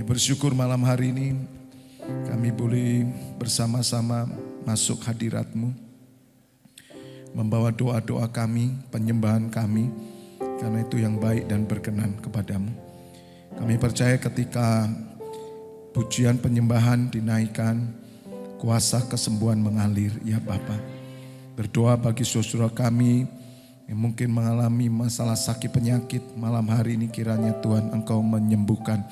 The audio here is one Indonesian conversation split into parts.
bersyukur malam hari ini kami boleh bersama-sama masuk hadirat-Mu, membawa doa-doa kami, penyembahan kami, karena itu yang baik dan berkenan kepadamu. Kami percaya ketika pujian penyembahan dinaikkan, kuasa kesembuhan mengalir, ya Bapa. Berdoa bagi saudara kami yang mungkin mengalami masalah sakit penyakit, malam hari ini kiranya Tuhan Engkau menyembuhkan.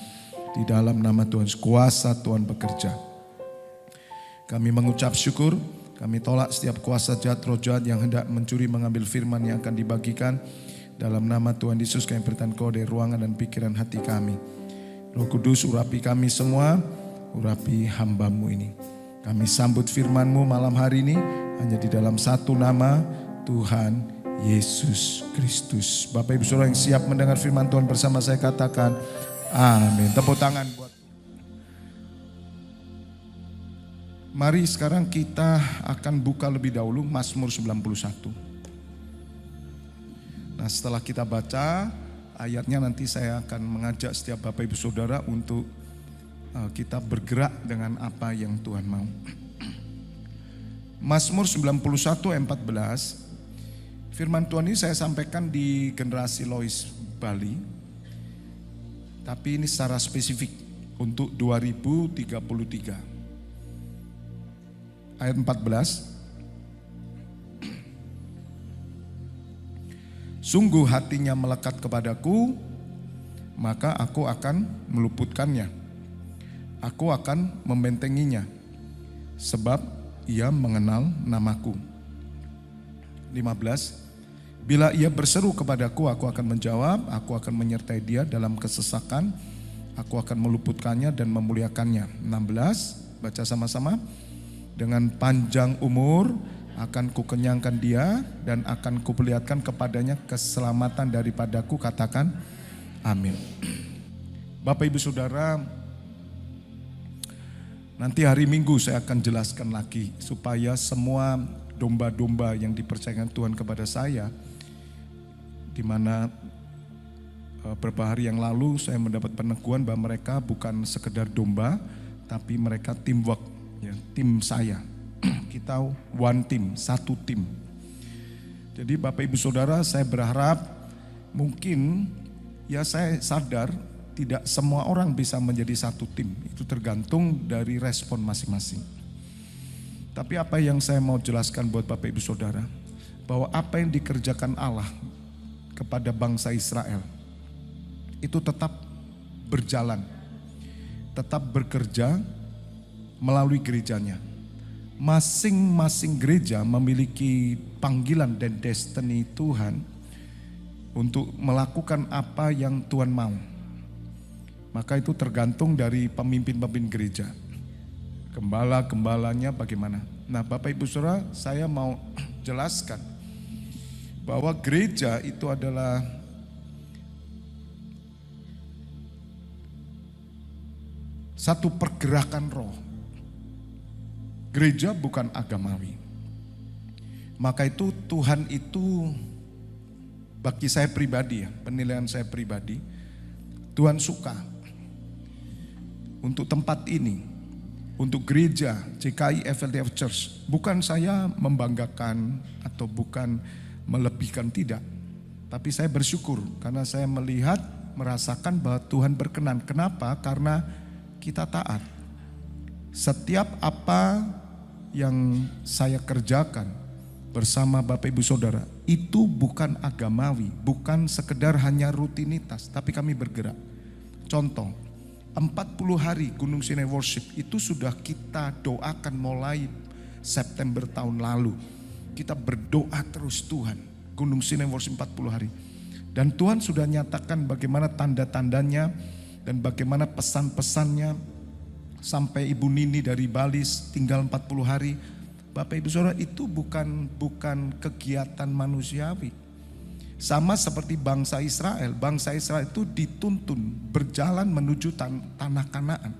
Di dalam nama Tuhan, kuasa Tuhan bekerja. Kami mengucap syukur, kami tolak setiap kuasa jahat, roh jahat yang hendak mencuri mengambil firman yang akan dibagikan. Dalam nama Tuhan Yesus kami berikan Kau dari ruangan dan pikiran hati kami. Roh Kudus urapi kami semua, urapi hamba-Mu ini. Kami sambut firman-Mu malam hari ini hanya di dalam satu nama, Tuhan Yesus Kristus. Bapak Ibu Saudara yang siap mendengar firman Tuhan bersama saya katakan amin. Tepuk tangan buat. Mari sekarang kita akan buka lebih dahulu Mazmur 91. Nah, setelah kita baca ayatnya, nanti saya akan mengajak setiap Bapak Ibu Saudara untuk kita bergerak dengan apa yang Tuhan mau. Mazmur 91 ayat 14. Firman Tuhan ini saya sampaikan di generasi Lois Bali. Tapi ini secara spesifik untuk 2033. Ayat 14. Sungguh hatinya melekat kepadaku, maka aku akan meluputkannya. Aku akan membentenginya, sebab ia mengenal namaku. 15. Bila ia berseru kepadaku, aku akan menjawab, aku akan menyertai dia dalam kesesakan, aku akan meluputkannya dan memuliakannya. 16, baca sama-sama. Dengan panjang umur akan kukenyangkan dia dan akan kuperlihatkan kepadanya keselamatan daripadaku, katakan amin. Bapak Ibu Saudara, nanti hari Minggu saya akan jelaskan lagi supaya semua domba-domba yang dipercayakan Tuhan kepada saya, di mana beberapa hari yang lalu saya mendapat peneguhan bahwa mereka bukan sekedar domba, tapi mereka teamwork, ya, tim saya. Kita one team, satu tim. Jadi Bapak Ibu Saudara, saya berharap mungkin, ya saya sadar tidak semua orang bisa menjadi satu tim. Itu tergantung dari respon masing-masing. Tapi apa yang saya mau jelaskan buat Bapak Ibu Saudara, bahwa apa yang dikerjakan Allah kepada bangsa Israel itu tetap berjalan, tetap bekerja melalui gerejanya. Masing-masing gereja memiliki panggilan dan destiny Tuhan untuk melakukan apa yang Tuhan mau. Maka itu tergantung dari pemimpin-pemimpin gereja. Gembala-gembalanya bagaimana. Nah Bapak Ibu Saudara, saya mau jelaskan bahwa gereja itu adalah satu pergerakan roh. Gereja bukan agamawi. Maka itu Tuhan itu, bagi saya pribadi ya, penilaian saya pribadi, Tuhan suka untuk tempat ini, untuk gereja GKI FLDF Church. Bukan saya membanggakan atau bukan melebihkan, tidak. Tapi saya bersyukur karena saya melihat, merasakan bahwa Tuhan berkenan. Kenapa? Karena kita taat. Setiap apa yang saya kerjakan bersama Bapak Ibu Saudara, itu bukan agamawi, bukan sekedar hanya rutinitas, tapi kami bergerak. Contoh, 40 hari Gunung Sinai Worship itu sudah kita doakan mulai September tahun lalu. Kita berdoa terus Tuhan, Gunung Sinai Worship 40 hari. Dan Tuhan sudah nyatakan bagaimana tanda-tandanya dan bagaimana pesan-pesannya. Sampai Ibu Nini dari Bali tinggal 40 hari. Bapak Ibu Saudara, itu bukan kegiatan manusiawi. Sama seperti bangsa Israel. Bangsa Israel itu dituntun berjalan menuju tanah Kanaan.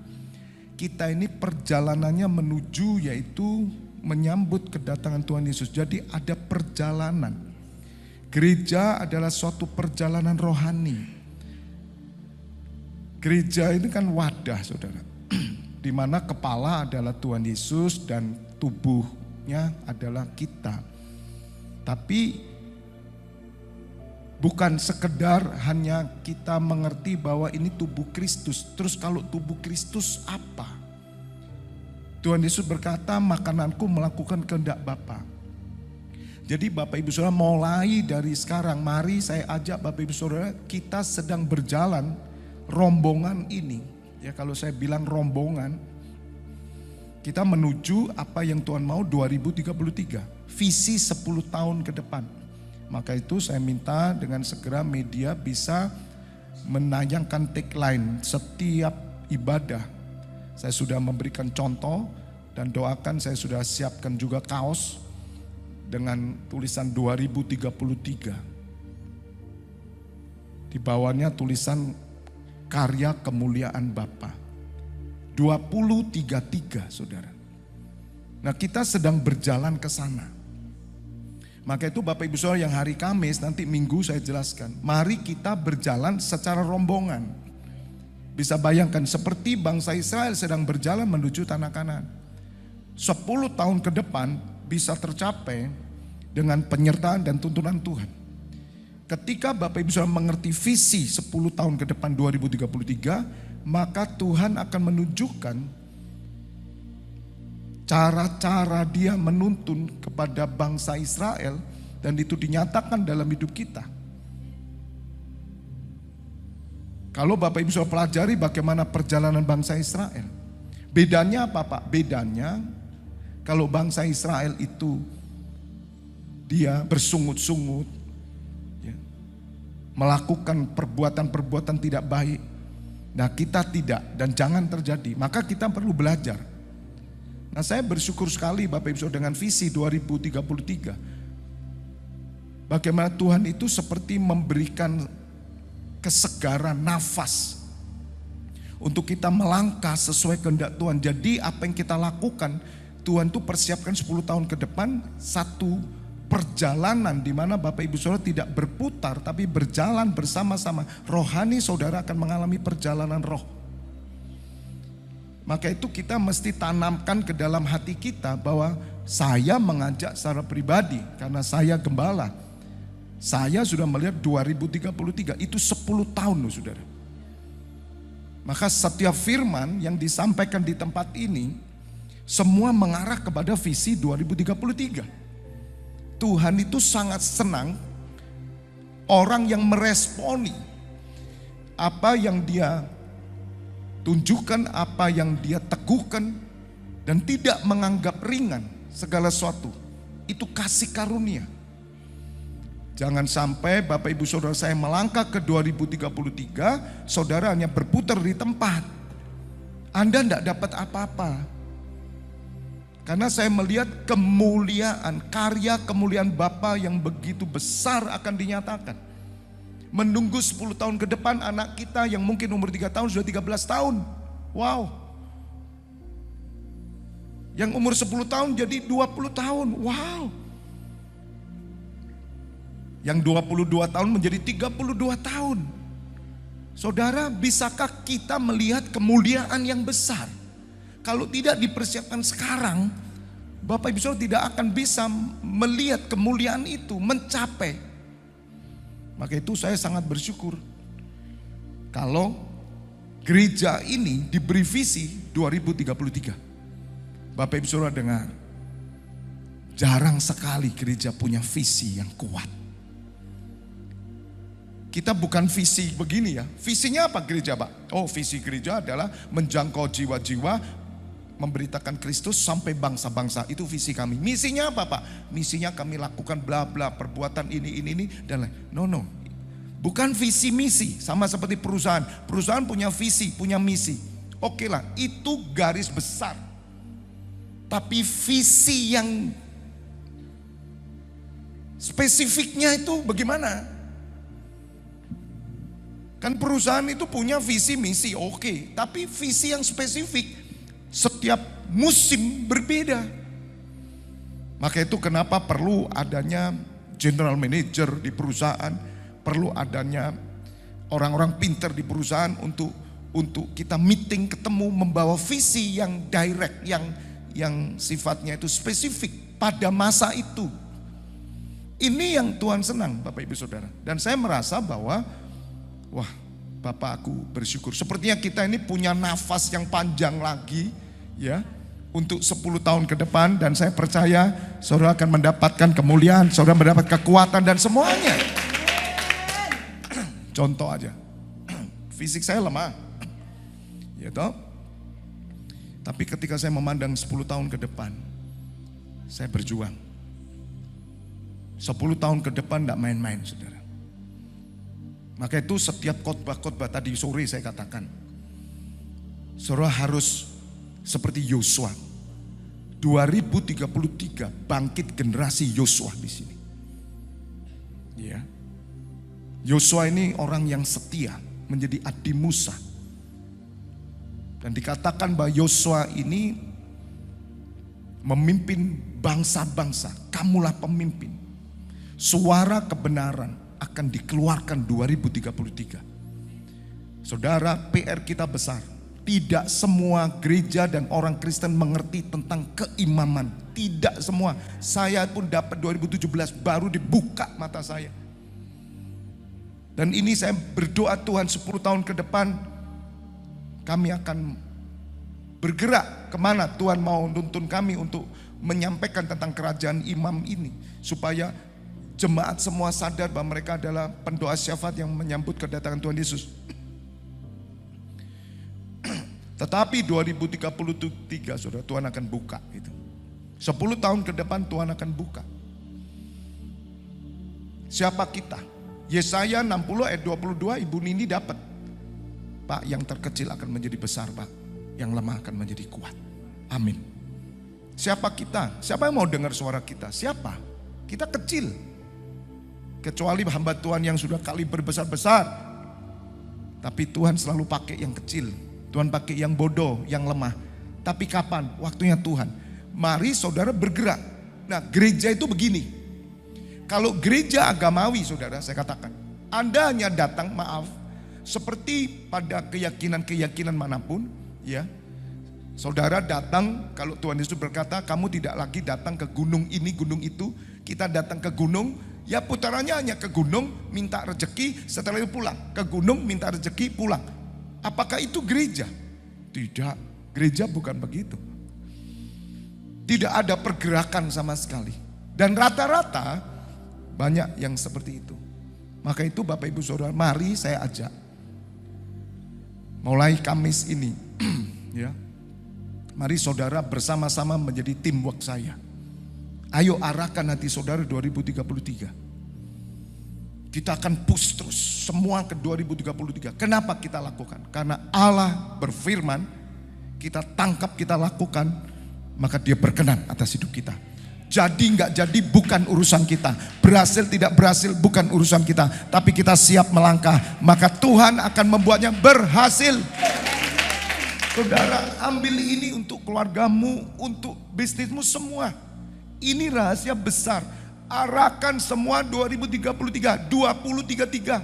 Kita ini perjalanannya menuju, yaitu menyambut kedatangan Tuhan Yesus. Jadi ada perjalanan. Gereja adalah suatu perjalanan rohani. Gereja ini kan wadah, saudara. Di mana kepala adalah Tuhan Yesus dan tubuhnya adalah kita. Tapi bukan sekedar hanya kita mengerti bahwa ini tubuh Kristus. Terus kalau tubuh Kristus apa? Tuhan Yesus berkata, makananku melakukan kehendak Bapa. Jadi Bapak Ibu Saudara, mulai dari sekarang mari saya ajak Bapak Ibu Saudara, kita sedang berjalan rombongan ini. Ya, kalau saya bilang rombongan, kita menuju apa yang Tuhan mau 2033. Visi 10 tahun ke depan. Maka itu saya minta dengan segera media bisa menayangkan tagline setiap ibadah. Saya sudah memberikan contoh dan doakan, saya sudah siapkan juga kaos dengan tulisan 2033. Di bawahnya tulisan karya kemuliaan Bapa. 2033, saudara. Nah, kita sedang berjalan ke sana. Maka itu Bapak Ibu Saudara yang hari Kamis, nanti Minggu saya jelaskan. Mari kita berjalan secara rombongan. Bisa bayangkan seperti bangsa Israel sedang berjalan menuju tanah Kanaan. 10 tahun ke depan bisa tercapai dengan penyertaan dan tuntunan Tuhan. Ketika Bapak Ibu Saudara mengerti visi 10 tahun ke depan 2033, maka Tuhan akan menunjukkan cara-cara Dia menuntun kepada bangsa Israel dan itu dinyatakan dalam hidup kita. Kalau Bapak Ibu Saudara pelajari bagaimana perjalanan bangsa Israel. Bedanya apa Pak? Bedanya kalau bangsa Israel itu dia bersungut-sungut, ya, melakukan perbuatan-perbuatan tidak baik. Nah, kita tidak dan jangan terjadi. Maka kita perlu belajar. Nah, saya bersyukur sekali Bapak Ibu Saudara dengan visi 2033. Bagaimana Tuhan itu seperti memberikan kesegaran nafas untuk kita melangkah sesuai kehendak Tuhan. Jadi apa yang kita lakukan, Tuhan tuh persiapkan 10 tahun ke depan satu perjalanan di mana Bapak Ibu Saudara tidak berputar tapi berjalan bersama-sama. Rohani saudara akan mengalami perjalanan roh. Maka itu kita mesti tanamkan ke dalam hati kita bahwa saya mengajak secara pribadi karena saya gembala. Saya sudah melihat 2033 itu 10 tahun loh saudara. Maka setiap firman yang disampaikan di tempat ini semua mengarah kepada visi 2033. Tuhan itu sangat senang orang yang meresponi apa yang Dia tunjukkan, apa yang Dia teguhkan dan tidak menganggap ringan segala sesuatu. Itu kasih karunia. Jangan sampai Bapak Ibu Saudara saya melangkah ke 2033, saudara hanya berputar di tempat. Anda tidak dapat apa-apa. Karena saya melihat kemuliaan, karya kemuliaan Bapa yang begitu besar akan dinyatakan. Menunggu 10 tahun ke depan anak kita yang mungkin umur 3 tahun sudah 13 tahun. Wow. Yang umur 10 tahun jadi 20 tahun. Wow. Yang 22 tahun menjadi 32 tahun. Saudara, bisakah kita melihat kemuliaan yang besar? Kalau tidak dipersiapkan sekarang, Bapak Ibu Saudara tidak akan bisa melihat kemuliaan itu mencapai. Maka itu saya sangat bersyukur kalau gereja ini diberi visi 2033. Bapak Ibu Saudara dengar, jarang sekali gereja punya visi yang kuat. Kita bukan visi begini ya. Visinya apa gereja Pak? Oh, visi gereja adalah menjangkau jiwa-jiwa, memberitakan Kristus sampai bangsa-bangsa. Itu visi kami. Misinya apa Pak? Misinya kami lakukan bla bla, perbuatan ini dan lain. No. Bukan visi misi, sama seperti perusahaan. Perusahaan punya visi, punya misi. Oke lah, itu garis besar. Tapi visi yang spesifiknya itu bagaimana? Kan perusahaan itu punya visi misi, oke. Tapi visi yang spesifik setiap musim berbeda. Maka itu kenapa perlu adanya general manager di perusahaan, perlu adanya orang-orang pintar di perusahaan untuk untuk kita meeting, ketemu, membawa visi yang direct, yang sifatnya itu spesifik pada masa itu. Ini yang Tuhan senang, Bapak Ibu Saudara. Dan saya merasa bahwa, wah, Bapak, aku bersyukur. Sepertinya kita ini punya nafas yang panjang lagi, ya, untuk 10 tahun ke depan. Dan saya percaya saudara akan mendapatkan kemuliaan, saudara mendapat kekuatan dan semuanya. Contoh aja, fisik saya lemah, ya toh. Tapi ketika saya memandang 10 tahun ke depan, saya berjuang. 10 tahun ke depan tidak main-main, saudara. Maka itu setiap khotbah-khotbah tadi sore saya katakan, saudara harus seperti Yosua. 2033 bangkit generasi Yosua di sini. Ya. Yosua ini orang yang setia, menjadi Adi Musa. Dan dikatakan bahwa Yosua ini memimpin bangsa-bangsa. Kamulah pemimpin. Suara kebenaran akan dikeluarkan 2033. Saudara, PR kita besar. Tidak semua gereja dan orang Kristen mengerti tentang keimaman. Tidak semua. Saya pun dapat 2017 baru dibuka mata saya. Dan ini saya berdoa Tuhan 10 tahun ke depan kami akan bergerak kemana Tuhan mau nuntun kami untuk menyampaikan tentang kerajaan imam ini. Supaya jemaat semua sadar bahwa mereka adalah pendoa syafaat yang menyambut kedatangan Tuhan Yesus. Tetapi 2033 saudara, Tuhan akan buka itu. 10 tahun ke depan Tuhan akan buka. Siapa kita? Yesaya 60 ayat 22 Ibu Nini dapat. Pak, yang terkecil akan menjadi besar, Pak. Yang lemah akan menjadi kuat. Amin. Siapa kita? Siapa yang mau dengar suara kita? Siapa? Kita kecil. Kecuali hamba Tuhan yang sudah kali berbesar-besar. Tapi Tuhan selalu pakai yang kecil. Tuhan pakai yang bodoh, yang lemah. Tapi kapan? Waktunya Tuhan. Mari saudara bergerak. Nah, gereja itu begini. Kalau gereja agamawi saudara, saya katakan. Anda hanya datang, maaf, seperti pada keyakinan-keyakinan manapun. Ya, saudara datang, kalau Tuhan Yesus berkata, kamu tidak lagi datang ke gunung ini, gunung itu. Kita datang ke gunung, ya putarannya hanya ke gunung, minta rezeki, setelah itu pulang. Ke gunung, minta rezeki, pulang. Apakah itu gereja? Tidak, gereja bukan begitu. Tidak ada pergerakan sama sekali. Dan rata-rata banyak yang seperti itu. Maka itu Bapak Ibu Saudara, mari saya ajak. Mulai Kamis ini, ya. Mari saudara bersama-sama menjadi teamwork saya. Ayo arahkan hati saudara 2033. Kita akan push terus semua ke 2033. Kenapa kita lakukan? Karena Allah berfirman, kita tangkap, kita lakukan, maka Dia berkenan atas hidup kita. Jadi nggak jadi bukan urusan kita. Berhasil tidak berhasil bukan urusan kita. Tapi kita siap melangkah, maka Tuhan akan membuatnya berhasil. Saudara, ambil ini untuk keluargamu, untuk bisnismu semua. Ini rahasia besar. Arahkan semua 2033, 2033.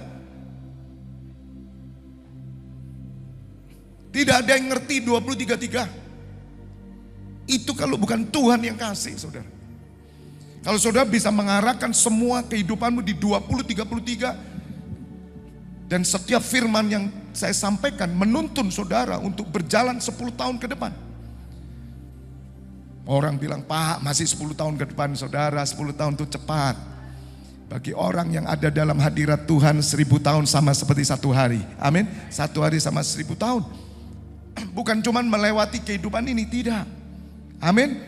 Tidak ada yang ngerti 2033. Itu kalau bukan Tuhan yang kasih, saudara. Kalau saudara bisa mengarahkan semua kehidupanmu di 2033. Dan setiap firman yang saya sampaikan menuntun saudara untuk berjalan 10 tahun ke depan. Orang bilang, Pak masih 10 tahun ke depan saudara, 10 tahun itu cepat. Bagi orang yang ada dalam hadirat Tuhan 1000 tahun sama seperti 1 hari. Amin. 1 hari sama 1000 tahun. Bukan cuma melewati kehidupan ini, tidak. Amin.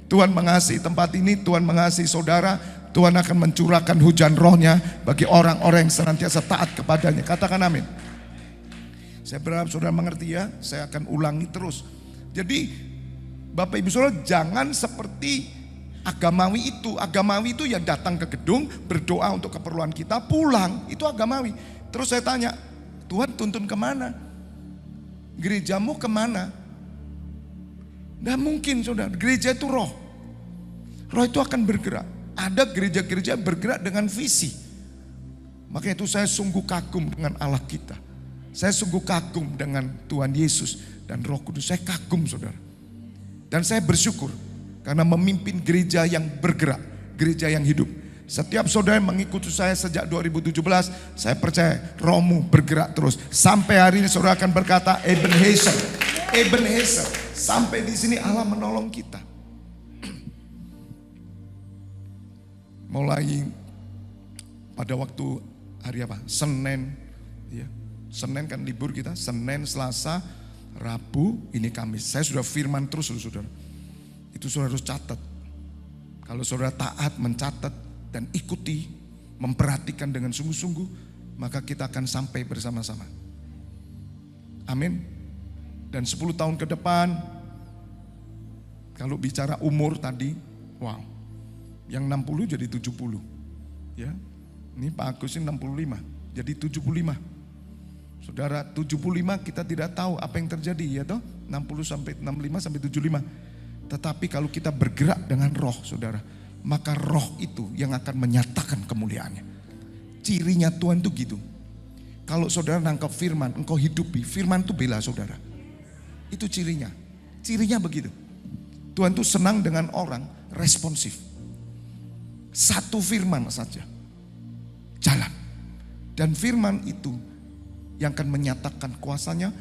Tuhan mengasihi tempat ini, Tuhan mengasihi saudara. Tuhan akan mencurahkan hujan rohnya bagi orang-orang yang senantiasa taat kepadanya. Katakan amin. Saya berharap saudara mengerti ya, saya akan ulangi terus. Jadi Bapak Ibu Saudara, jangan seperti agamawi itu. Agamawi itu ya datang ke gedung, berdoa untuk keperluan kita, pulang. Itu agamawi. Terus saya tanya, Tuhan tuntun kemana? Gerejamu kemana? Nggak mungkin saudara, gereja itu roh. Roh itu akan bergerak. Ada gereja-gereja bergerak dengan visi. Makanya itu saya sungguh kagum dengan Allah kita. Saya sungguh kagum dengan Tuhan Yesus dan Roh Kudus. Saya kagum saudara. Dan saya bersyukur karena memimpin gereja yang bergerak, gereja yang hidup. Setiap saudara yang mengikuti saya sejak 2017, saya percaya rohmu bergerak terus. Sampai hari ini saudara akan berkata, Ebenezer, Ebenezer. Sampai di sini Allah menolong kita. Mulai pada waktu hari apa? Senin, ya. Senin kan libur kita, Senin, Selasa, Rabu, ini Kamis. Saya sudah firman terus saudara. Itu saudara harus catat. Kalau saudara taat mencatat dan ikuti, memperhatikan dengan sungguh-sungguh, maka kita akan sampai bersama-sama. Amin. Dan 10 tahun ke depan, kalau bicara umur tadi, wow, yang 60 jadi 70. Ya, ini Pak Agus ini 65, jadi 75. Saudara, 75 kita tidak tahu apa yang terjadi, ya toh? 60 sampai 65 sampai 75. Tetapi kalau kita bergerak dengan roh, saudara, maka roh itu yang akan menyatakan kemuliaannya. Cirinya Tuhan itu gitu. Kalau saudara nangkap firman, engkau hidupi, firman itu bela saudara. Itu cirinya. Cirinya begitu. Tuhan itu senang dengan orang responsif. Satu firman saja, jalan. Dan firman itu yang akan menyatakan kuasanya,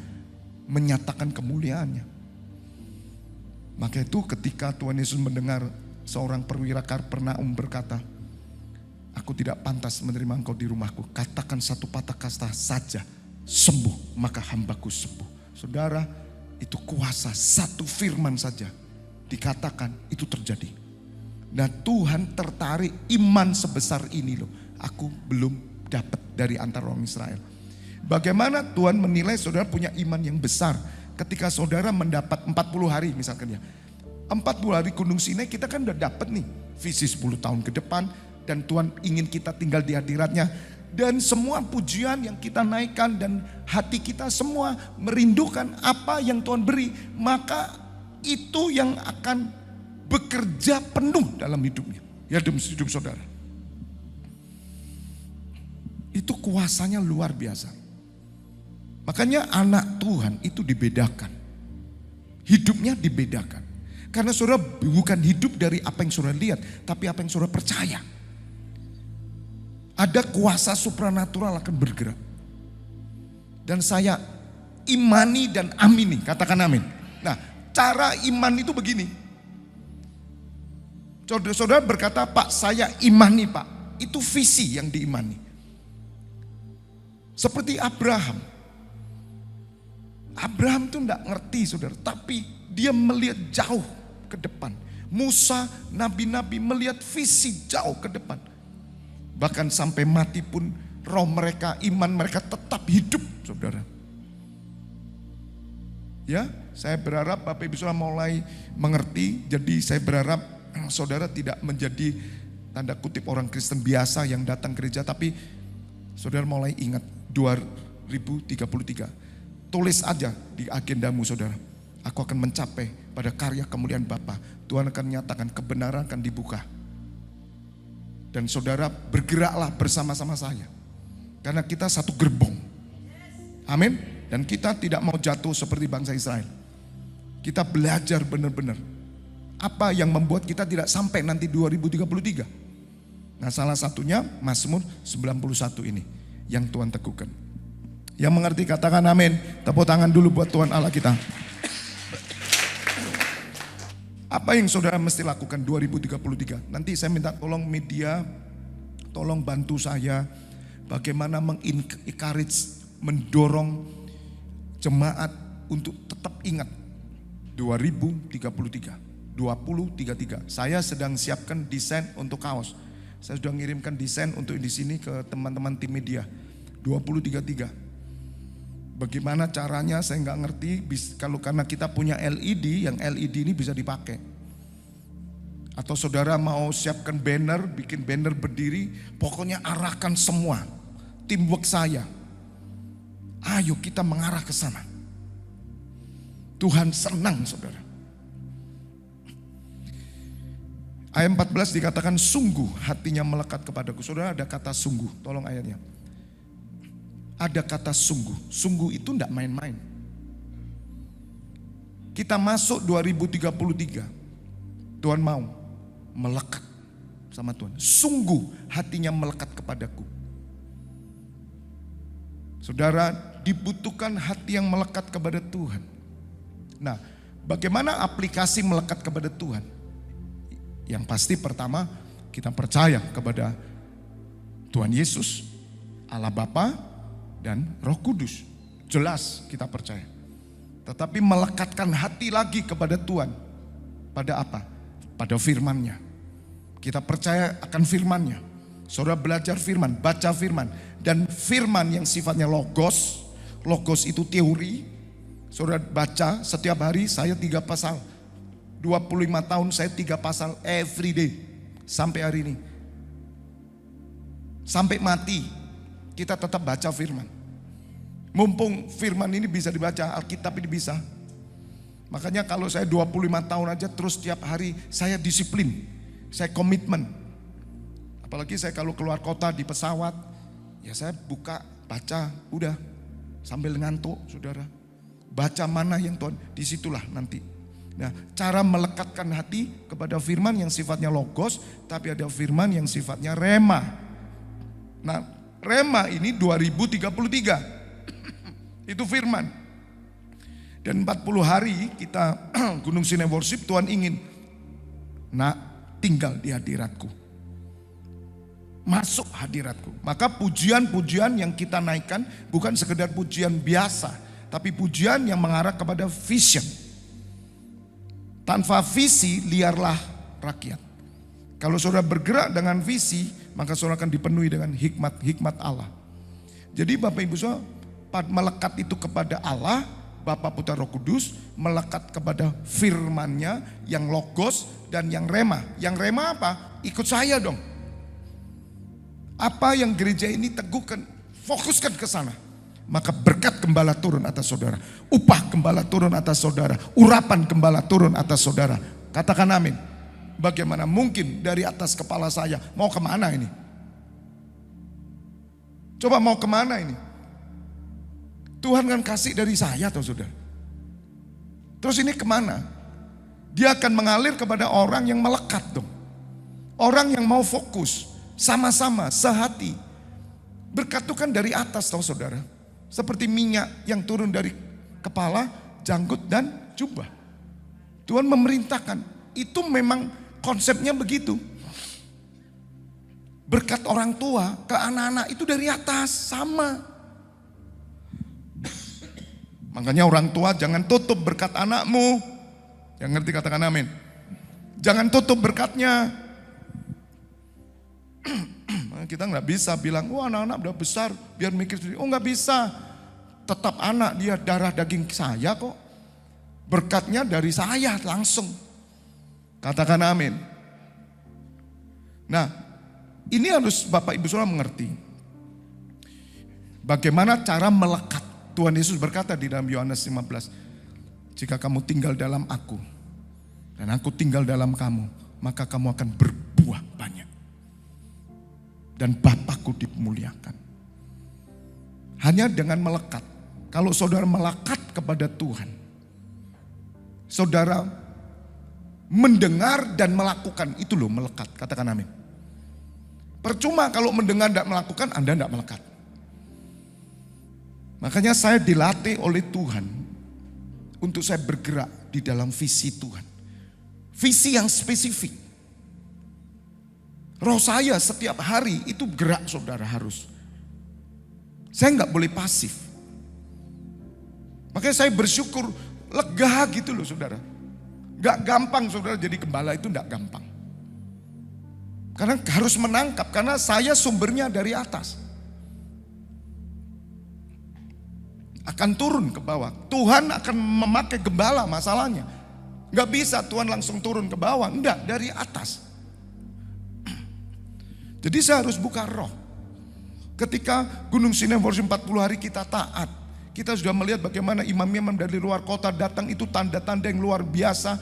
menyatakan kemuliaannya. Maka itu ketika Tuhan Yesus mendengar seorang perwira Kapernaum berkata, aku tidak pantas menerima engkau di rumahku. Katakan satu patah kata saja, sembuh, maka hambaku sembuh. Saudara, itu kuasa satu firman saja dikatakan, itu terjadi. Nah, Tuhan tertarik iman sebesar ini loh. Aku belum dapat dari antara orang Israel. Bagaimana Tuhan menilai saudara punya iman yang besar ketika saudara mendapat 40 hari misalkan ya. 40 hari Gunung Sinai kita kan udah dapat nih visi 10 tahun ke depan. Dan Tuhan ingin kita tinggal di hadiratnya. Dan semua pujian yang kita naikkan dan hati kita semua merindukan apa yang Tuhan beri. Maka itu yang akan bekerja penuh dalam hidupnya. Ya, dalam hidup saudara. Itu kuasanya luar biasa. Makanya anak Tuhan itu dibedakan. Hidupnya dibedakan. Karena saudara bukan hidup dari apa yang saudara lihat, tapi apa yang saudara percaya. Ada kuasa supranatural akan bergerak. Dan saya imani dan amini, katakan amin. Nah, cara iman itu begini. Saudara berkata, Pak, saya imani Pak. Itu visi yang diimani. Seperti Abraham. Abraham itu enggak ngerti saudara, tapi dia melihat jauh ke depan. Musa, nabi-nabi melihat visi jauh ke depan. Bahkan sampai mati pun roh mereka, iman mereka tetap hidup saudara. Ya, saya berharap Bapak Ibu Saudara mulai mengerti. Jadi saya berharap saudara tidak menjadi tanda kutip orang Kristen biasa yang datang gereja. Tapi saudara mulai ingat 2033. Tulis aja di agendamu saudara. Aku akan mencapai pada karya kemuliaan Bapa. Tuhan akan menyatakan kebenaran akan dibuka. Dan saudara bergeraklah bersama-sama saya. Karena kita satu gerbong. Amin. Dan kita tidak mau jatuh seperti bangsa Israel. Kita belajar benar-benar. Apa yang membuat kita tidak sampai nanti 2033. Nah, salah satunya Mazmur 91 ini. Yang Tuhan teguhkan. Yang mengerti katakan amin. Tepuk tangan dulu buat Tuhan Allah kita. Apa yang saudara mesti lakukan 2033? Nanti saya minta tolong media, tolong bantu saya bagaimana mengencourage, mendorong jemaat untuk tetap ingat 2033, 2033. Saya sedang siapkan desain untuk kaos. Saya sudah ngirimkan desain untuk di sini ke teman-teman tim media. 2033. Bagaimana caranya saya nggak ngerti. Kalau karena kita punya LED, yang LED ini bisa dipakai. Atau saudara mau siapkan banner, bikin banner berdiri, pokoknya arahkan semua teamwork saya. Ayo kita mengarah ke sana. Tuhan senang saudara. Ayat 14 dikatakan sungguh hatinya melekat kepadaku. Saudara ada kata sungguh, tolong ayatnya. ada kata sungguh. Sungguh itu enggak main-main. Kita masuk 2033. Tuhan mau melekat sama Tuhan. Sungguh hatinya melekat kepadaku. Saudara, dibutuhkan hati yang melekat kepada Tuhan. Nah, bagaimana aplikasi melekat kepada Tuhan? Yang pasti pertama, kita percaya kepada Tuhan Yesus, Allah Bapa dan Roh Kudus. Jelas kita percaya. Tetapi melekatkan hati lagi kepada Tuhan. Pada apa? Pada firman-Nya. Kita percaya akan firman-Nya. Saudara belajar firman, baca firman. Dan firman yang sifatnya logos. Logos itu teori. Saudara baca setiap hari saya 3 pasal. 25 tahun saya 3 pasal every day. Sampai hari ini. Sampai mati kita tetap baca firman. Mumpung firman ini bisa dibaca, Alkitab ini bisa. Makanya kalau saya 25 tahun aja terus tiap hari saya disiplin. Saya komitmen. Apalagi saya kalau keluar kota di pesawat, ya saya buka, baca, udah. Sambil ngantuk, saudara. Baca mana yang Tuhan, disitulah nanti. Nah, cara melekatkan hati kepada firman yang sifatnya logos, tapi ada firman yang sifatnya rema. Nah, rema ini 2033. Itu firman. Dan 40 hari kita Gunung Sinai Worship, Tuhan ingin nak tinggal di hadiratku. Masuk hadiratku. Maka pujian-pujian yang kita naikkan bukan sekedar pujian biasa, tapi pujian yang mengarah kepada vision. Tanpa visi liarlah rakyat. Kalau saudara bergerak dengan visi, maka saudara akan dipenuhi dengan hikmat Allah. Jadi Bapak Ibu saudara, melekat itu kepada Allah, Bapa Putra Roh Kudus, melekat kepada firman-Nya yang logos dan yang rema. Yang rema apa? Ikut saya dong. Apa yang gereja ini teguhkan, fokuskan ke sana. Maka berkat gembala turun atas saudara. Upah gembala turun atas saudara. Urapan gembala turun atas saudara. Katakan amin. Bagaimana mungkin dari atas kepala saya, mau kemana ini? Coba mau kemana ini? Tuhan kan kasih dari saya atau saudara. Terus ini kemana? Dia akan mengalir kepada orang yang melekat dong. Orang yang mau fokus. Sama-sama, sehati. Berkat itu kan dari atas tahu saudara. Seperti minyak yang turun dari kepala, janggut dan jubah. Tuhan memerintahkan. Itu memang konsepnya begitu. Berkat orang tua ke anak-anak itu dari atas, sama. Makanya orang tua jangan tutup berkat anakmu. Yang ngerti katakan amin. Jangan tutup berkatnya. Kita nggak bisa bilang, wah anak-anak udah besar, biar mikir sendiri. Oh nggak bisa. Tetap anak dia darah daging saya kok. Berkatnya dari saya langsung. Katakan amin. Nah, ini harus Bapak Ibu Saudara mengerti. Bagaimana cara melekat. Tuhan Yesus berkata di dalam Yohanes 15, jika kamu tinggal dalam aku dan aku tinggal dalam kamu, maka kamu akan berbuah banyak. Dan Bapakku dimuliakan. Hanya dengan melekat. Kalau saudara melekat kepada Tuhan, saudara mendengar dan melakukan, itu loh melekat. Katakan amin. Percuma kalau mendengar dan melakukan, Anda tidak melekat. Makanya saya dilatih oleh Tuhan untuk saya bergerak di dalam visi Tuhan. Visi yang spesifik. Roh saya setiap hari itu gerak saudara harus. Saya nggak boleh pasif. Makanya saya bersyukur lega gitu loh saudara. Nggak gampang saudara jadi gembala itu nggak gampang. Karena harus menangkap, karena saya sumbernya dari atas. Akan turun ke bawah. Tuhan akan memakai gembala masalahnya. Gak bisa Tuhan langsung turun ke bawah. Enggak, dari atas. Jadi saya harus buka roh. Ketika Gunung Sinai Worship 40 hari kita taat. Kita sudah melihat bagaimana imam-imam dari luar kota datang, itu tanda-tanda yang luar biasa.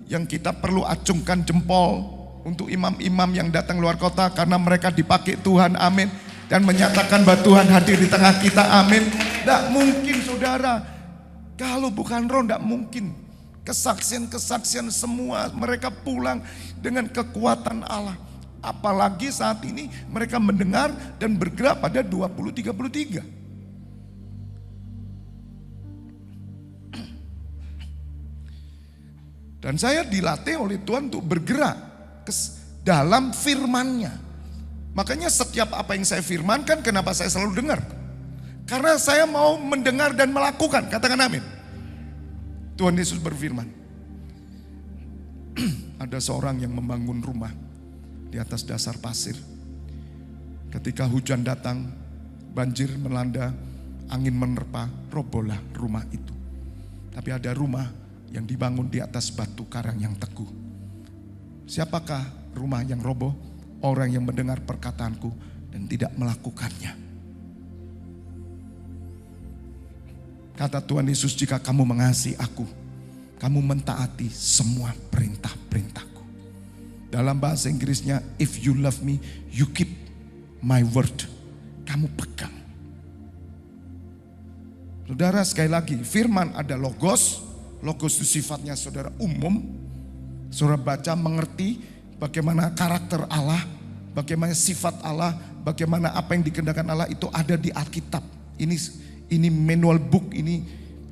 Yang kita perlu acungkan jempol untuk imam-imam yang datang luar kota. Karena mereka dipakai Tuhan, amin. dan menyatakan bahwa Tuhan hadir di tengah kita. Amin. Tidak mungkin saudara, kalau bukan roh tidak mungkin. Kesaksian-kesaksian semua mereka pulang dengan kekuatan Allah. Apalagi saat ini mereka mendengar dan bergerak pada 2033. Dan saya dilatih oleh Tuhan untuk bergerak dalam firman-Nya. Makanya setiap apa yang saya firmankan, kenapa saya selalu dengar? Karena saya mau mendengar dan melakukan. Katakan amin. Tuhan Yesus berfirman, ada seorang yang membangun rumah di atas dasar pasir. Ketika hujan datang, banjir melanda, angin menerpa, robohlah rumah itu. Tapi ada rumah yang dibangun di atas batu karang yang teguh. Siapakah rumah yang roboh? Orang yang mendengar perkataanku dan tidak melakukannya. Kata Tuhan Yesus, jika kamu mengasihi aku, kamu mentaati semua perintah-perintahku. Dalam bahasa Inggrisnya, if you love me, you keep my word. Kamu pegang. Saudara, sekali lagi, firman ada logos. Logos itu sifatnya saudara umum. Saudara baca, mengerti bagaimana karakter Allah, bagaimana sifat Allah, bagaimana apa yang dikehendakan Allah itu ada di Alkitab. Ini manual book, ini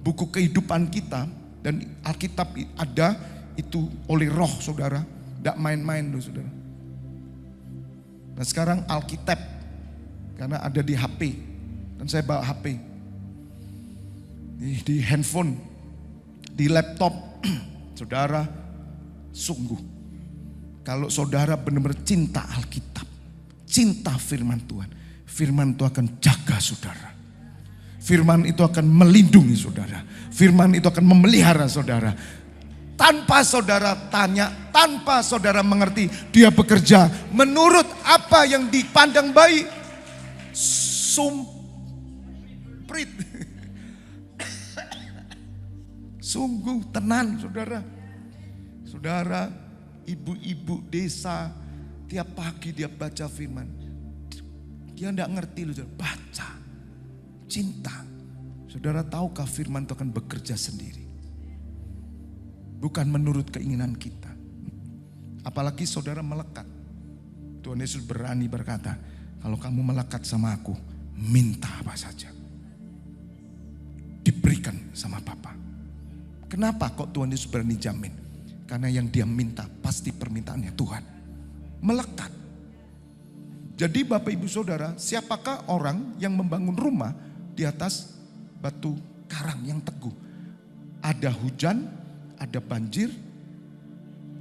buku kehidupan kita. Dan Alkitab ada itu oleh roh saudara. Tidak main-main loh saudara. Nah sekarang Alkitab, karena ada di HP. Dan saya bawa HP. Di handphone, di laptop. Saudara, sungguh. Kalau saudara benar-benar cinta Alkitab, cinta firman Tuhan. Firman itu akan jaga saudara. Firman itu akan melindungi saudara. Firman itu akan memelihara saudara. Tanpa saudara tanya, tanpa saudara mengerti, dia bekerja menurut apa yang dipandang baik. Sumprit. Sungguh tenan saudara. Saudara, ibu-ibu desa, tiap pagi dia baca firman. Dia tidak ngerti loh, baca. Cinta. Saudara tahukah firman itu akan bekerja sendiri. Bukan menurut keinginan kita. Apalagi saudara melekat. Tuhan Yesus berani berkata, kalau kamu melekat sama aku, minta apa saja. Diberikan sama Bapa. Kenapa kok Tuhan Yesus berani jamin? Karena yang dia minta pasti permintaannya Tuhan. Melekat. Jadi Bapak Ibu Saudara, siapakah orang yang membangun rumah di atas batu karang yang teguh? Ada hujan, ada banjir,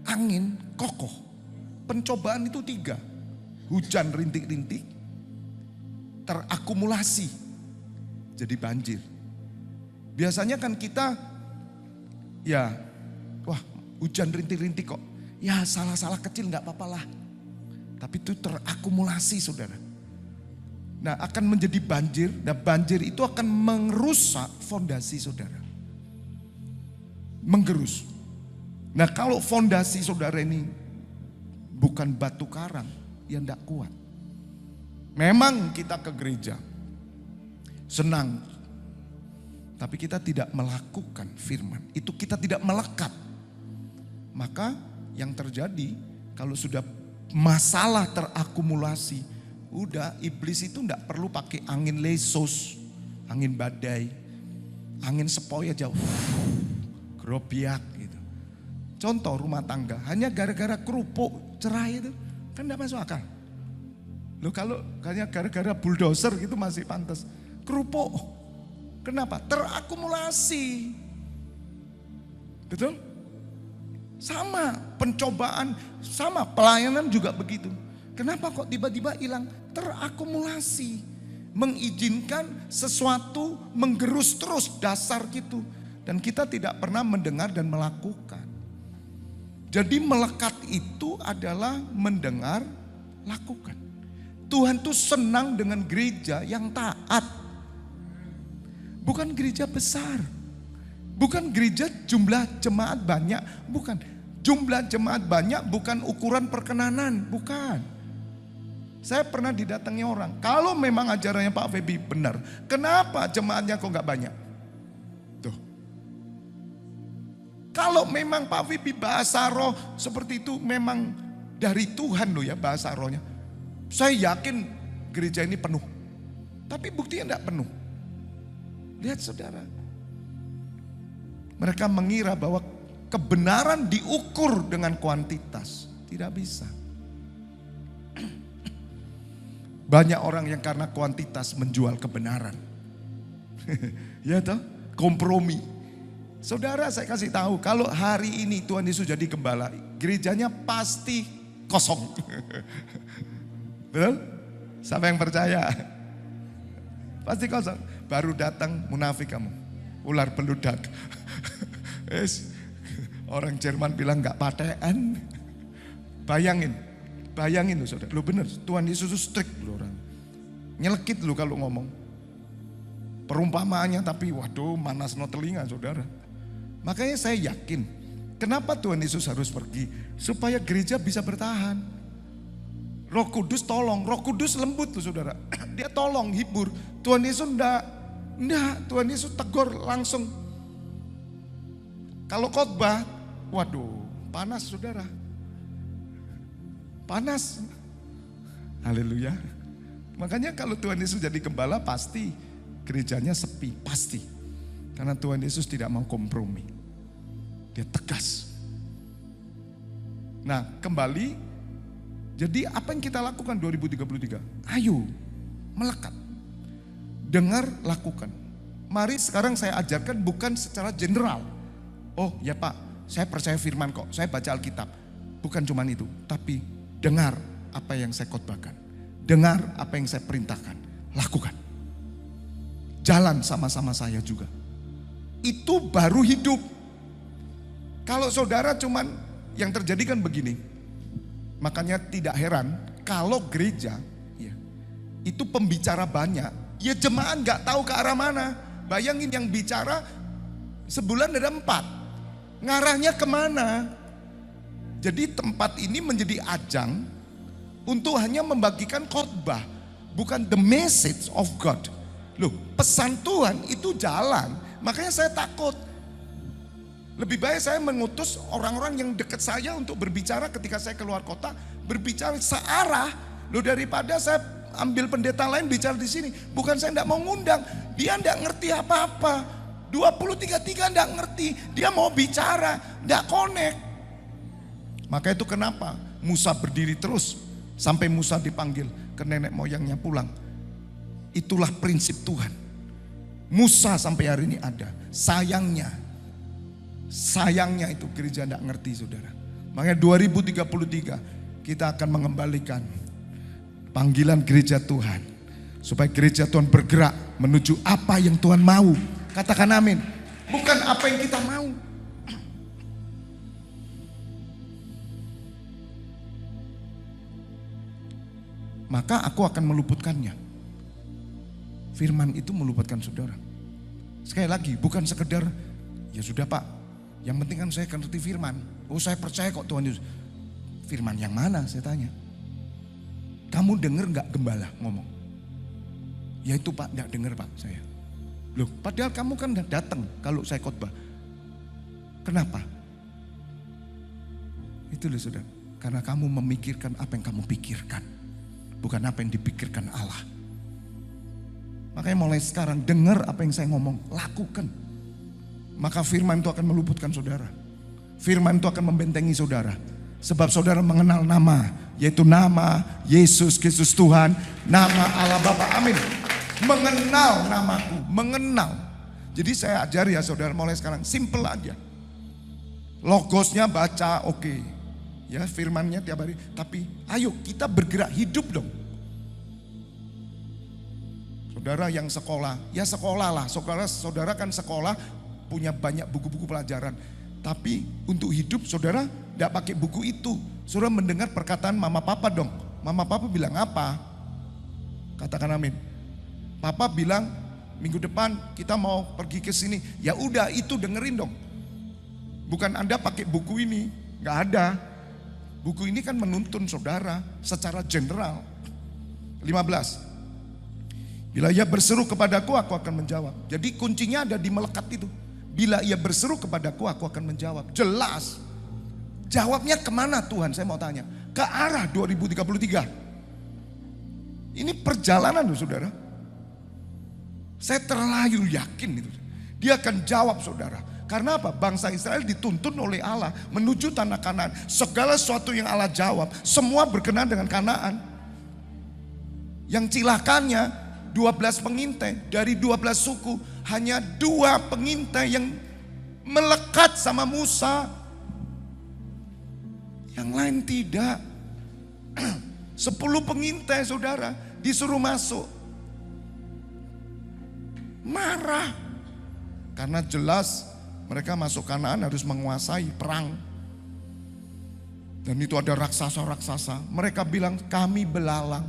angin, kokoh. Pencobaan itu 3. Hujan rintik-rintik, terakumulasi, jadi banjir. Biasanya kan kita, ya, wah hujan rintik-rintik kok. Ya salah-salah kecil gak apa-apa lah. Tapi itu terakumulasi saudara. Nah akan menjadi banjir, dan banjir itu akan merusak fondasi saudara. Menggerus. Nah kalau fondasi saudara ini bukan batu karang, ya tidak kuat. Memang kita ke gereja, senang. Tapi kita tidak melakukan firman, itu kita tidak melekat. Maka yang terjadi kalau sudah masalah terakumulasi, udah iblis itu tidak perlu pakai angin lesos, angin badai, angin sepoi aja, gerobiak gitu. Contoh rumah tangga, hanya gara-gara kerupuk cerai itu kan tidak masuk akal. Loh kalau hanya gara-gara bulldozer gitu masih pantas. Kerupuk, kenapa? Terakumulasi. Betul? Sama pencobaan, sama pelayanan juga begitu. Kenapa kok tiba-tiba hilang? Terakumulasi. Mengizinkan sesuatu menggerus terus dasar gitu. Dan kita tidak pernah mendengar dan melakukan. Jadi melekat itu adalah mendengar, lakukan. Tuhan tuh senang dengan gereja yang taat. Bukan gereja besar. Bukan gereja jumlah jemaat banyak. Bukan. Jumlah jemaat banyak bukan ukuran perkenanan. Bukan. Saya pernah didatangi orang, kalau memang ajarannya Pak Febi benar, kenapa jemaatnya kok nggak banyak? Tuh. Kalau memang Pak Febi bahasa roh seperti itu memang dari Tuhan loh ya bahasa rohnya. Saya yakin gereja ini penuh. Tapi buktinya enggak penuh. Lihat saudara. Mereka mengira bahwa kebenaran diukur dengan kuantitas. Tidak bisa. Banyak orang yang karena kuantitas menjual kebenaran. Ya toh, kompromi. Saudara saya kasih tahu, kalau hari ini Tuhan Yesus jadi gembala, gerejanya pasti kosong. Betul? Siapa yang percaya? Pasti kosong. Baru datang munafik kamu. Ular beludak. Orang Jerman bilang gak patean. Bayangin loh saudara. Lo bener, Tuhan Yesus itu strict loh orang. Nyelekit loh kalau ngomong. Perumpamaannya tapi waduh manas no telinga saudara. Makanya saya yakin. Kenapa Tuhan Yesus harus pergi? Supaya gereja bisa bertahan. Roh Kudus tolong. Roh Kudus lembut loh saudara. Dia tolong, hibur. Tuhan Yesus enggak. Tuhan Yesus tegur langsung. Kalau khotbah, waduh panas saudara. Panas. Haleluya. Makanya kalau Tuhan Yesus jadi gembala pasti gerejanya sepi. Pasti. Karena Tuhan Yesus tidak mau kompromi. Dia tegas. Nah kembali. Jadi apa yang kita lakukan 2033? Ayo melekat. Dengar, lakukan. Mari sekarang saya ajarkan bukan secara general. Oh ya Pak, saya percaya firman kok. Saya baca Alkitab. Bukan cuma itu. Tapi dengar apa yang saya khotbahkan. Dengar apa yang saya perintahkan. Lakukan. Jalan sama-sama saya juga. Itu baru hidup. Kalau saudara cuman yang terjadi kan begini. Makanya tidak heran kalau gereja ya, itu pembicara banyak. Ya jemaat gak tahu ke arah mana. Bayangin yang bicara sebulan ada 4. Ngarahnya kemana? Jadi tempat ini menjadi ajang untuk hanya membagikan khotbah, bukan the message of God. Loh, pesan Tuhan itu jalan. Makanya saya takut. Lebih baik saya mengutus orang-orang yang dekat saya untuk berbicara ketika saya keluar kota, berbicara searah. Loh, daripada saya ambil pendeta lain bicara di sini. Bukan saya tidak mau ngundang, dia tidak ngerti apa-apa. 2033 tidak ngerti, dia mau bicara, tidak connect. Maka itu kenapa Musa berdiri terus sampai Musa dipanggil ke nenek moyangnya pulang. Itulah prinsip Tuhan. Musa sampai hari ini ada. Sayangnya itu gereja tidak ngerti saudara. Makanya 2033 kita akan mengembalikan panggilan gereja Tuhan. Supaya gereja Tuhan bergerak menuju apa yang Tuhan mau. Katakan amin. Bukan apa yang kita mau. Maka aku akan meluputkannya. Firman itu meluputkan saudara. Sekali lagi bukan sekedar ya sudah Pak, yang penting kan saya ngerti firman. Oh saya percaya kok Tuhan Yesus. Firman yang mana saya tanya. Kamu dengar gak gembala ngomong? Ya itu Pak, gak dengar Pak saya. Loh padahal kamu kan datang kalau saya khotbah. Kenapa? Itu loh saudara. Karena kamu memikirkan apa yang kamu pikirkan. Bukan apa yang dipikirkan Allah. Makanya mulai sekarang dengar apa yang saya ngomong, lakukan. Maka firman itu akan meluputkan saudara. Firman itu akan membentengi saudara. Sebab saudara mengenal nama, yaitu nama Yesus Kristus Tuhan, nama Allah Bapa. Amin. Mengenal namaku, mengenal. Jadi saya ajari ya saudara mulai sekarang, simple aja. Logosnya baca oke. Ya firmannya tiap hari. Tapi ayo kita bergerak hidup dong. Saudara yang sekolah, ya sekolah lah. Saudara kan sekolah punya banyak buku-buku pelajaran. Tapi untuk hidup saudara tidak pakai buku itu. Saudara mendengar perkataan mama papa dong. Mama papa bilang apa? Katakan amin. Papa bilang minggu depan kita mau pergi ke sini. Ya udah itu dengerin dong. Bukan Anda pakai buku ini. Gak ada. Buku ini kan menuntun saudara secara general. 15. Bila ia berseru kepadaku, aku akan menjawab. Jadi kuncinya ada di melekat itu. Bila ia berseru kepadaku, aku akan menjawab. Jelas. Jawabnya kemana Tuhan? Saya mau tanya. Ke arah 2033. Ini perjalanan loh saudara. Saya terlalu yakin itu. Dia akan jawab saudara. Karena apa? Bangsa Israel dituntun oleh Allah menuju tanah Kanaan. Segala sesuatu yang Allah jawab, semua berkenan dengan Kanaan. Yang cilakannya 12 pengintai dari 12 suku, hanya 2 pengintai yang melekat sama Musa. Yang lain tidak. 10 pengintai saudara disuruh masuk. Marah. Karena jelas mereka masuk Kanaan harus menguasai perang. Dan itu ada raksasa-raksasa. Mereka bilang kami belalang.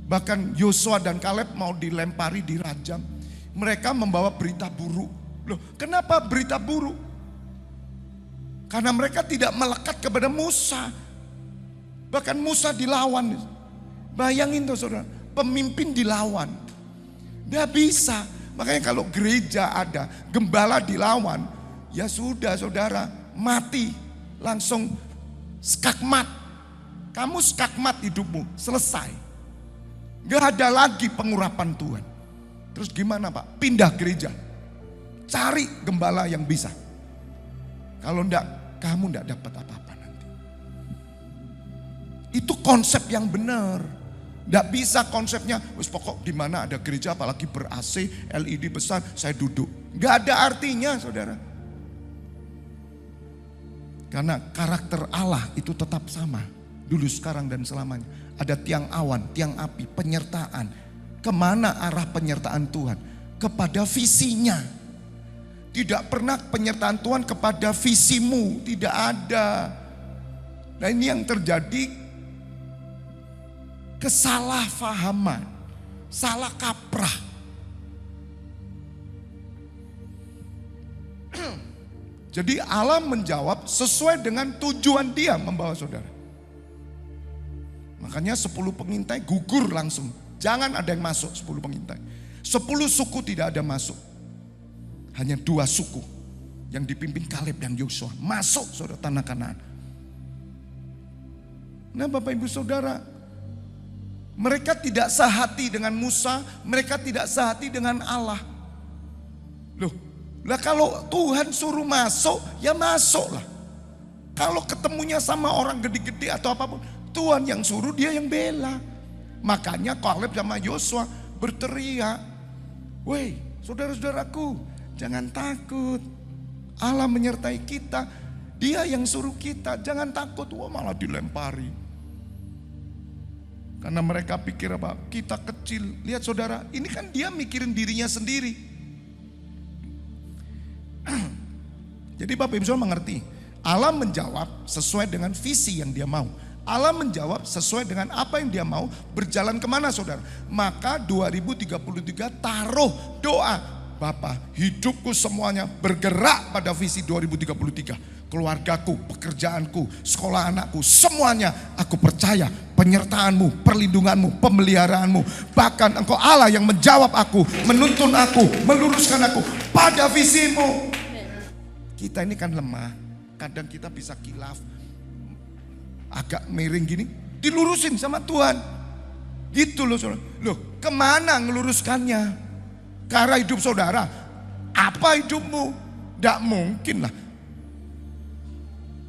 Bahkan Yosua dan Kaleb mau dilempari, dirajam. Mereka membawa berita buruk. Loh, kenapa berita buruk? Karena mereka tidak melekat kepada Musa. Bahkan Musa dilawan. Bayangin tuh saudara, pemimpin dilawan. Gak bisa. Makanya kalau gereja ada, gembala dilawan, ya sudah saudara, mati. Langsung skakmat. Kamu skakmat hidupmu, selesai. Gak ada lagi pengurapan Tuhan. Terus gimana Pak? Pindah gereja. Cari gembala yang bisa. Kalau enggak, kamu enggak dapat apa-apa nanti. Itu konsep yang benar. Nggak bisa konsepnya, wis pokok di mana ada gereja apalagi ber-AC, LED besar, saya duduk. Nggak ada artinya saudara. Karena karakter Allah itu tetap sama. Dulu, sekarang, dan selamanya. Ada tiang awan, tiang api, penyertaan. Kemana arah penyertaan Tuhan? Kepada visinya. Tidak pernah penyertaan Tuhan kepada visimu, tidak ada. Nah ini yang terjadi. Kesalahpahaman, salah kaprah. Jadi Allah menjawab sesuai dengan tujuan dia membawa saudara. Makanya 10 pengintai gugur langsung. Jangan ada yang masuk 10 pengintai. 10 suku tidak ada masuk. Hanya 2 suku yang dipimpin Kaleb dan Yosua masuk saudara tanah Kanaan. Nah Bapak Ibu Saudara, mereka tidak sehati dengan Musa, mereka tidak sehati dengan Allah. Loh, lah kalau Tuhan suruh masuk, ya masuklah. Kalau ketemunya sama orang gede-gede atau apapun, Tuhan yang suruh, dia yang bela. Makanya Kaleb sama Yosua berteriak, "Woi, saudara-saudaraku, jangan takut. Allah menyertai kita. Dia yang suruh kita, jangan takut." Wah, malah dilempari. Karena mereka pikir apa? Kita kecil. Lihat saudara, ini kan dia mikirin dirinya sendiri. Jadi Bapak Ibu Saudara mengerti. Allah menjawab sesuai dengan visi yang dia mau. Allah menjawab sesuai dengan apa yang dia mau. Berjalan kemana saudara? Maka 2033 taruh doa. Bapa, hidupku semuanya bergerak pada visi 2033. Keluargaku, pekerjaanku, sekolah anakku, semuanya aku percaya penyertaanmu, perlindunganmu, pemeliharaanmu. Bahkan engkau Allah yang menjawab aku, menuntun aku, meluruskan aku pada visimu. Kita ini kan lemah, kadang kita bisa kilaf, agak miring gini, dilurusin sama Tuhan. Gitu loh saudara. Loh, kemana ngeluruskannya? Ke arah hidup saudara. Apa hidupmu? Tidak mungkin lah.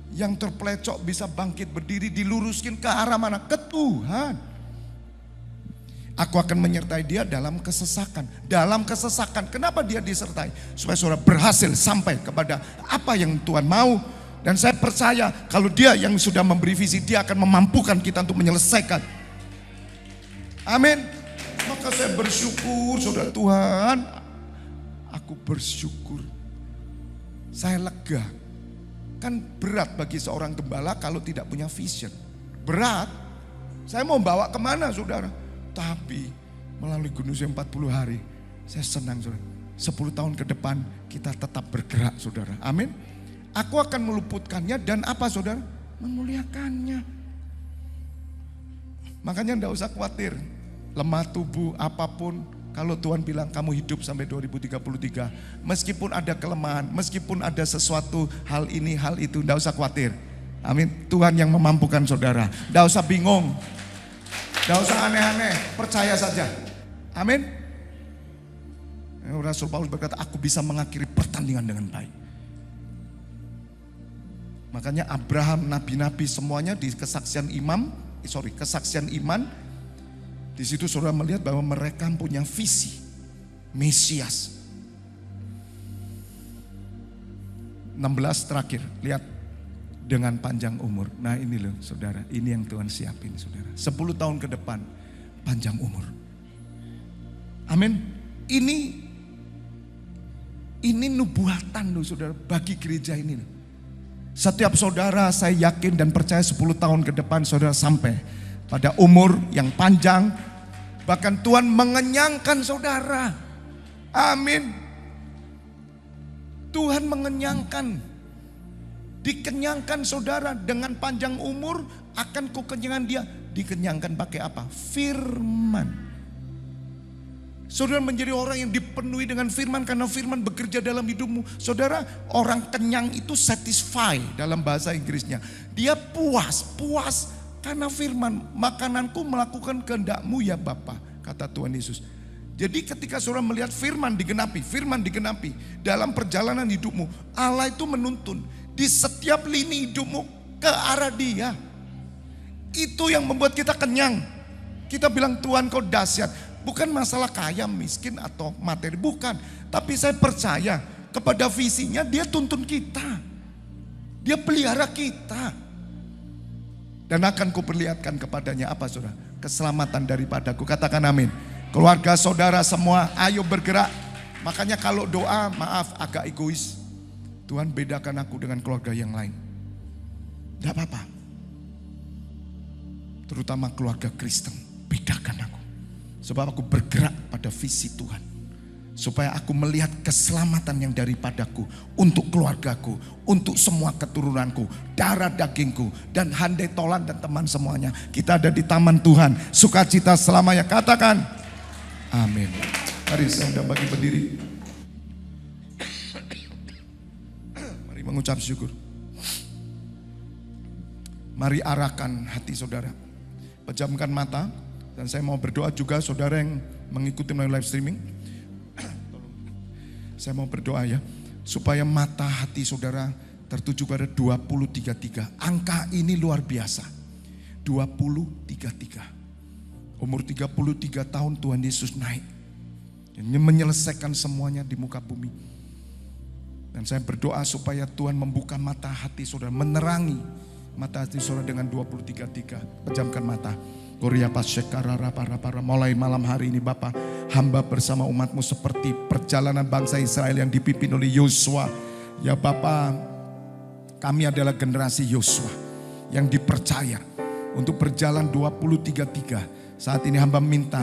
Yang terpelecok bisa bangkit berdiri, diluruskan ke arah mana? Ke Tuhan. Aku akan menyertai dia dalam kesesakan. Dalam kesesakan, kenapa dia disertai? Supaya saudara berhasil sampai kepada apa yang Tuhan mau. Dan saya percaya kalau dia yang sudah memberi visi, dia akan memampukan kita untuk menyelesaikan. Amin. Maka saya bersyukur saudara, Tuhan, aku bersyukur. Saya lega. Kan berat bagi seorang gembala kalau tidak punya vision. Berat. Saya mau bawa kemana saudara? Tapi melalui Gunung 40 hari, saya senang saudara. 10 tahun ke depan kita tetap bergerak saudara. Amin. Aku akan meluputkannya dan apa saudara? Memuliakannya. Makanya enggak usah khawatir, lemah tubuh apapun, kalau Tuhan bilang kamu hidup sampai 2033, meskipun ada kelemahan, meskipun ada sesuatu hal ini, hal itu, enggak usah khawatir. Amin. Tuhan yang memampukan saudara. Enggak usah bingung, enggak usah aneh-aneh, percaya saja. Amin. Rasul Paulus berkata, aku bisa mengakhiri pertandingan dengan baik. Makanya Abraham, nabi-nabi semuanya di kesaksian kesaksian iman, di situ saudara melihat bahwa mereka punya visi Mesias. 16 terakhir, lihat, dengan panjang umur. Nah ini loh saudara, ini yang Tuhan siapin saudara. 10 tahun ke depan, panjang umur. Amin. Ini nubuatan loh saudara, bagi gereja ini loh. Setiap saudara saya yakin dan percaya 10 tahun ke depan saudara sampai pada umur yang panjang. Bahkan Tuhan mengenyangkan saudara. Amin. Tuhan mengenyangkan. Dikenyangkan saudara dengan panjang umur, akan kukenyangkan dia. Dikenyangkan pakai apa? Firman. Saudara menjadi orang yang dipenuhi dengan firman karena firman bekerja dalam hidupmu. Saudara, orang kenyang itu satisfy dalam bahasa Inggrisnya. Dia puas karena firman. Makananku melakukan kehendakmu ya Bapa, kata Tuhan Yesus. Jadi ketika saudara melihat firman digenapi dalam perjalanan hidupmu, Allah itu menuntun di setiap lini hidupmu ke arah Dia. Itu yang membuat kita kenyang. Kita bilang Tuhan kau dahsyat. Bukan masalah kaya, miskin atau materi, bukan. Tapi saya percaya kepada visinya, Dia tuntun kita. Dia pelihara kita. Dan akan kuperlihatkan kepadanya apa saudara? Keselamatan daripadaku. Katakan amin. Keluarga saudara semua ayo bergerak. Makanya kalau doa, maaf agak egois. Tuhan bedakan aku dengan keluarga yang lain. Tidak apa-apa. Terutama keluarga Kristen, bedakan aku. Sebab aku bergerak pada visi Tuhan. Supaya aku melihat keselamatan yang daripadaku. Untuk keluargaku. Untuk semua keturunanku. Darah dagingku. Dan handai tolan dan teman semuanya. Kita ada di taman Tuhan. Sukacita selamanya. Katakan. Amin. Mari saya undang bagi berdiri. Mari mengucap syukur. Mari arahkan hati saudara. Pejamkan mata. Dan saya mau berdoa juga saudara yang mengikuti melalui live streaming. Saya mau berdoa ya. Supaya mata hati saudara tertuju pada 2033. Angka ini luar biasa. 2033. Umur 33 tahun Tuhan Yesus naik. Menyelesaikan semuanya di muka bumi. Dan saya berdoa supaya Tuhan membuka mata hati saudara. Menerangi mata hati saudara dengan 2033. Pejamkan mata. Mulai malam hari ini Bapa, hamba bersama umatmu seperti perjalanan bangsa Israel yang dipimpin oleh Yosua. Ya Bapa, kami adalah generasi Yosua yang dipercaya untuk berjalan 2033. Saat ini hamba minta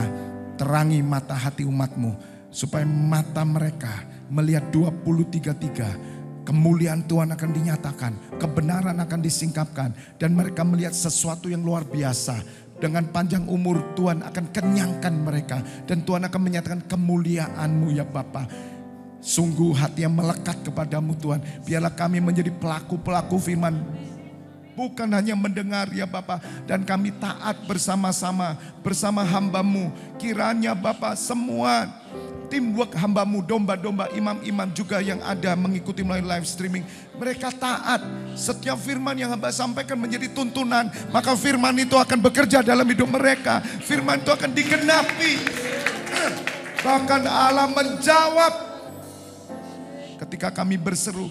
terangi mata hati umatmu supaya mata mereka melihat 2033. Kemuliaan Tuhan akan dinyatakan, kebenaran akan disingkapkan, dan mereka melihat sesuatu yang luar biasa. Dengan panjang umur Tuhan akan kenyangkan mereka. Dan Tuhan akan menyatakan kemuliaan-Mu ya Bapa. Sungguh hati yang melekat kepadamu Tuhan. Biarlah kami menjadi pelaku-pelaku firman. Bukan hanya mendengar ya Bapa. Dan kami taat bersama-sama. Bersama hamba-Mu. Kiranya Bapa semua teamwork hamba-Mu, domba-domba, imam-imam juga yang ada mengikuti melalui live streaming. Mereka taat. Setiap firman yang hamba sampaikan menjadi tuntunan. Maka firman itu akan bekerja dalam hidup mereka. Firman itu akan digenapi. Bahkan Allah menjawab ketika kami berseru.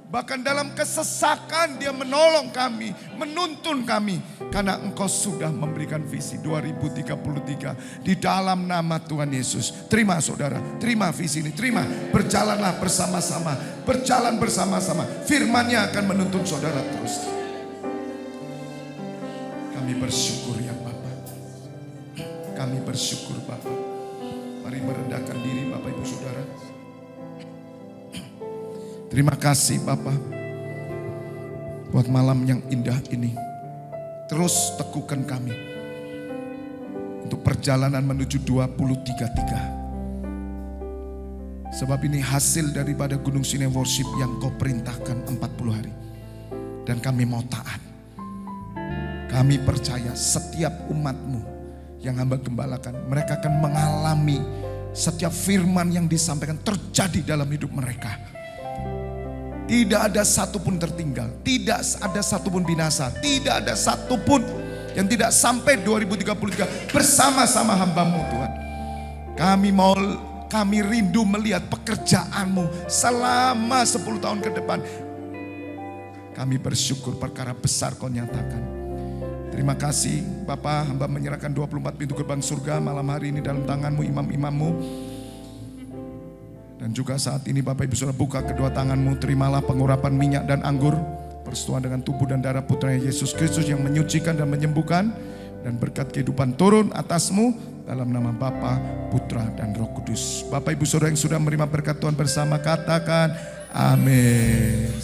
Bahkan dalam kesesakan Dia menolong kami, menuntun kami. Karena Engkau sudah memberikan visi 2033 di dalam nama Tuhan Yesus. Terima saudara, terima visi ini, terima. Berjalanlah bersama-sama, berjalan bersama-sama. Firman-Nya akan menuntun saudara terus. Kami bersyukur ya Bapa. Kami bersyukur Bapa. Mari merendahkan diri Bapak Ibu Saudara. Terima kasih Bapa buat malam yang indah ini. Terus teguhkan kami. untuk perjalanan menuju 2033. Sebab ini hasil daripada Gunung Sinai Worship yang kau perintahkan 40 hari. Dan kami mau taat. Kami percaya setiap umatmu yang hamba gembalakan, mereka akan mengalami setiap firman yang disampaikan terjadi dalam hidup mereka. Tidak ada satupun tertinggal, tidak ada satupun binasa, tidak ada satupun yang tidak sampai 2033 bersama-sama hamba-Mu Tuhan. Kami rindu melihat pekerjaan-Mu selama 10 tahun ke depan. Kami bersyukur perkara besar Kau nyatakan. Terima kasih Bapa, hamba menyerahkan 24 pintu gerbang surga malam hari ini dalam tangan-Mu, imam-imam-Mu. Dan juga saat ini Bapak Ibu Saudara buka kedua tangan-Mu, terimalah pengurapan minyak dan anggur, persetujuan dengan tubuh dan darah Putra Yesus Kristus yang menyucikan dan menyembuhkan, dan berkat kehidupan turun atas-Mu dalam nama Bapa, Putra dan Roh Kudus. Bapak Ibu Saudara yang sudah menerima berkat Tuhan bersama, katakan amin.